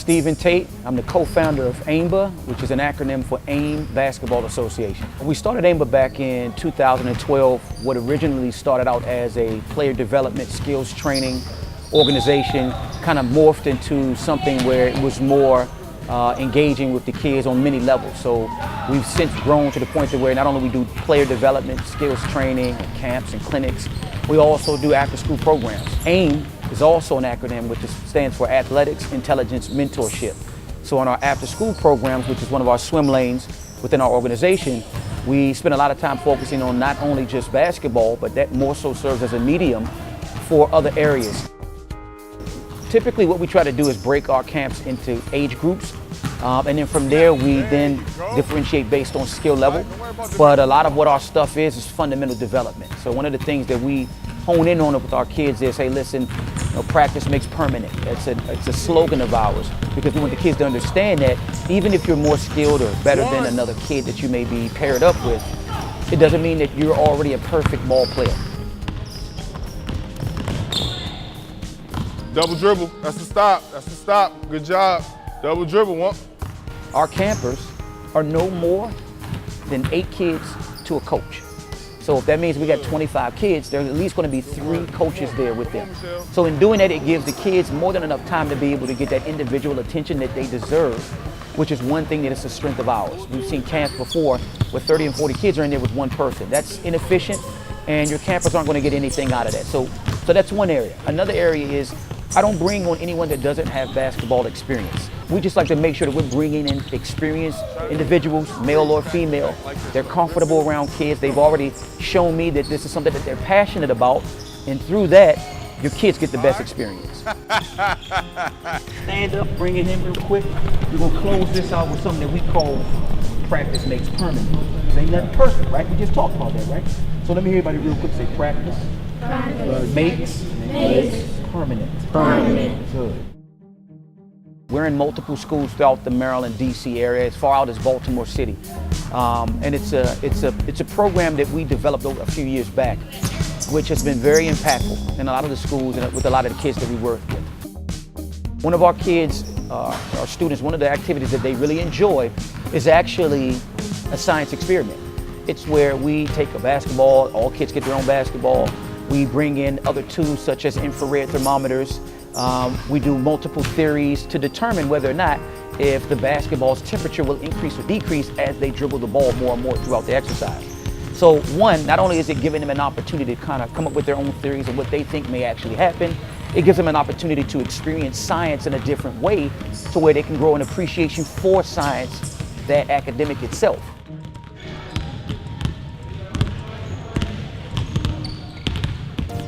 Stephen Tate. I'm the co-founder of AIMBA, which is an acronym for AIM Basketball Association. We started AIMBA back in 2012, what originally started out as a player development skills training organization, kind of morphed into something where it was more engaging with the kids on many levels. So we've since grown to the point where not only we do player development, skills training, and camps and clinics, we also do after-school programs. AIM is also an acronym which stands for Athletics, Intelligence, Mentorship. So on our after-school programs, which is one of our swim lanes within our organization, we spend a lot of time focusing on not only just basketball, but that more so serves as a medium for other areas. Typically what we try to do is break our camps into age groups, and then from there we then differentiate based on skill level. But a lot of what our stuff is fundamental development. So one of the things that we hone in on with our kids is, hey, listen, practice makes permanent. It's a slogan of ours, because we want the kids to understand that even if you're more skilled or better than another kid that you may be paired up with, it doesn't mean that you're already a perfect ball player. Double dribble, that's the stop, that's the stop. Good job. Double dribble, one. Our campers are no more than 8 kids to a coach. So if that means we got 25 kids, there's at least going to be 3 coaches there with them. So in doing that, it gives the kids more than enough time to be able to get that individual attention that they deserve, which is one thing that is a strength of ours. We've seen camps before where 30 and 40 kids are in there with one person. That's inefficient, and your campers aren't going to get anything out of that. So that's one area. Another area is I don't bring on anyone that doesn't have basketball experience. We just like to make sure that we're bringing in experienced individuals, male or female. They're comfortable around kids. They've already shown me that this is something that they're passionate about, and through that, your kids get the best experience. Stand up, bring it in real quick. We're gonna close this out with something that we call practice makes permanent. It ain't nothing perfect, right? We just talked about that, right? So let me hear everybody real quick say practice makes permanent. Good. We're in multiple schools throughout the Maryland, D.C. area, as far out as Baltimore City. And it's a program that we developed a few years back, which has been very impactful in a lot of the schools and with a lot of the kids that we work with. One of our kids, our students, one of the activities that they really enjoy is actually a science experiment. It's where we take a basketball, all kids get their own basketball. We bring in other tools such as infrared thermometers. We do multiple theories to determine whether or not if the basketball's temperature will increase or decrease as they dribble the ball more and more throughout the exercise. So one, not only is it giving them an opportunity to kind of come up with their own theories of what they think may actually happen, it gives them an opportunity to experience science in a different way to where they can grow an appreciation for science, that academic itself.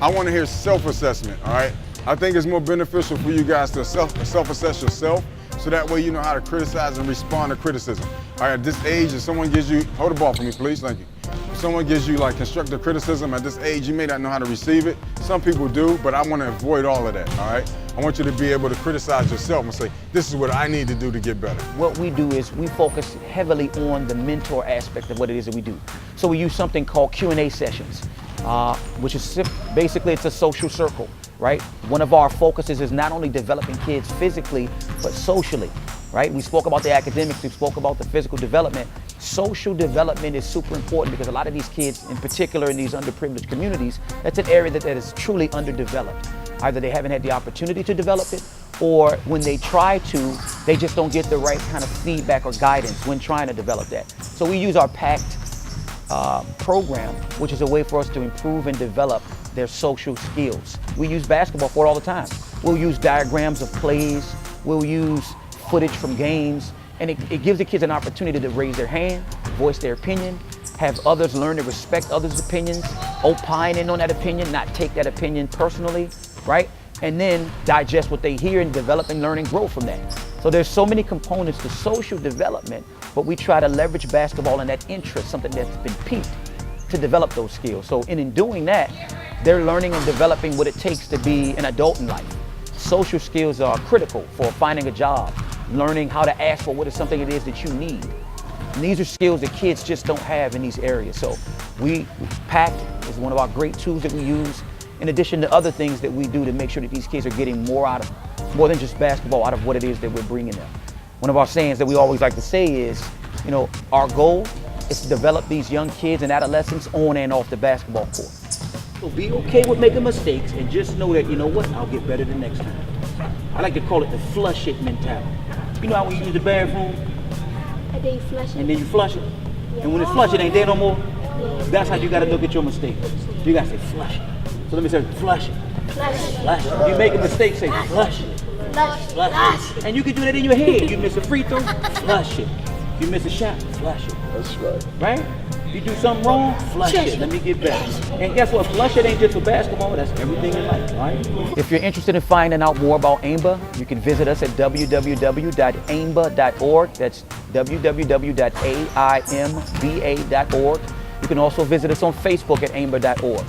I want to hear self-assessment, all right? I think it's more beneficial for you guys to self-assess yourself, so that way you know how to criticize and respond to criticism. All right, at this age, if someone gives you, hold the ball for me, please, thank you. If someone gives you like constructive criticism at this age, you may not know how to receive it. Some people do, but I want to avoid all of that, all right? I want you to be able to criticize yourself and say, this is what I need to do to get better. What we do is we focus heavily on the mentor aspect of what it is that we do. So we use something called Q&A sessions, which is basically it's a social circle, right? One of our focuses is not only developing kids physically, but socially, right? We spoke about the academics, we spoke about the physical development. Social development is super important because a lot of these kids, in particular in these underprivileged communities, that's an area that is truly underdeveloped. Either they haven't had the opportunity to develop it, or when they try to, they just don't get the right kind of feedback or guidance when trying to develop that. So we use our PACT program, which is a way for us to improve and develop their social skills. We use basketball for it all the time. We'll use diagrams of plays, we'll use footage from games, and it gives the kids an opportunity to raise their hand, voice their opinion, have others learn to respect others' opinions, opine in on that opinion, not take that opinion personally, right? And then digest what they hear and develop and learn and grow from that. So there's so many components to social development, but we try to leverage basketball and that interest, something that's been piqued, to develop those skills. So in doing that, they're learning and developing what it takes to be an adult in life. Social skills are critical for finding a job, learning how to ask for what is something it is that you need. And these are skills that kids just don't have in these areas. So PACT is one of our great tools that we use, in addition to other things that we do to make sure that these kids are getting more out of more than just basketball out of what it is that we're bringing them. One of our sayings that we always like to say is, you know, our goal is to develop these young kids and adolescents on and off the basketball court. So be okay with making mistakes and just know that, you know what, I'll get better the next time. I like to call it the flush it mentality. You know how when you use the bathroom And then you flush it. and then you flush it? And when it's flush, it ain't there no more? That's how you gotta look at your mistake. You gotta say flush it. So let me say flush it. Flush it. Flush it. If you make a mistake, say flush it. Flush it. Flush it. And you can do that in your head. You miss a free throw, flush it. You miss a shot, flush it. That's right. Right? You do something wrong, flush it. Let me get better. And guess what? Flush it ain't just for basketball, that's everything in life, right? If you're interested in finding out more about AIMBA, you can visit us at www.aimba.org. That's www.aimba.org. You can also visit us on Facebook at aimba.org.